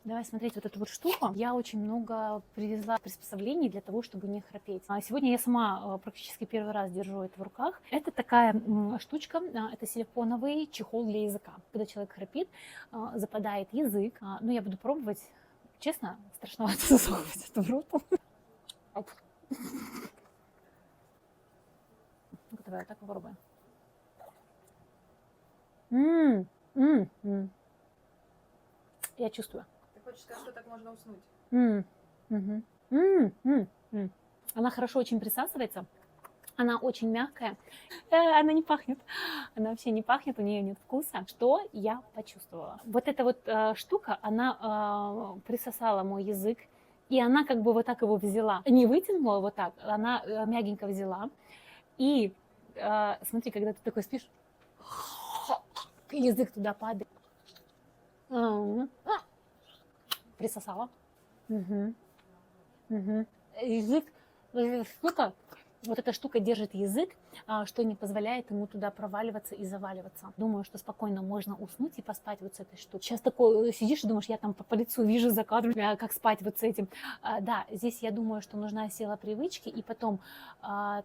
Давай смотреть вот эту вот штуку. Я очень много привезла приспособлений для того, чтобы не храпеть. Сегодня я сама практически первый раз держу это в руках. Это такая штучка, это силиконовый чехол для языка. Когда человек храпит, западает язык. Ну, я буду пробовать. Честно, страшновато засовывать это в рот. Оп. Ну-ка, давай вот так попробуем. Я чувствую. Ты хочешь сказать, что так можно уснуть? Она хорошо очень присасывается. Она очень мягкая. Она не пахнет. Она вообще не пахнет, у нее нет вкуса. Что я почувствовала? Вот эта вот штука, она присосала мой язык. И она как бы вот так его взяла. Не вытянула вот так, она мягенько взяла. И смотри, когда ты такой спишь, язык туда падает. Присосала. Язык, вот эта штука держит язык, что не позволяет ему туда проваливаться и заваливаться. Думаю, что спокойно можно уснуть и поспать вот с этой штукой. Сейчас такой сидишь и думаешь, я там по лицу вижу за кадром, как спать вот с этим. Да, здесь я думаю, что нужна сила привычки, и потом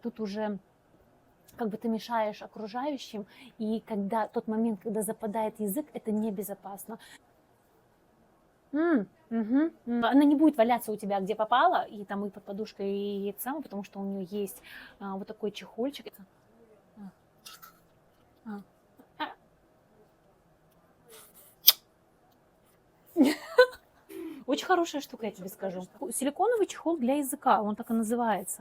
тут уже как бы ты мешаешь окружающим, и когда тот момент, когда западает язык, это небезопасно. Она не будет валяться у тебя где попало, и там и под подушкой, и это самое, потому что у нее есть вот такой чехольчик. Очень хорошая штука, я тебе скажу. Силиконовый чехол для языка, он так и называется.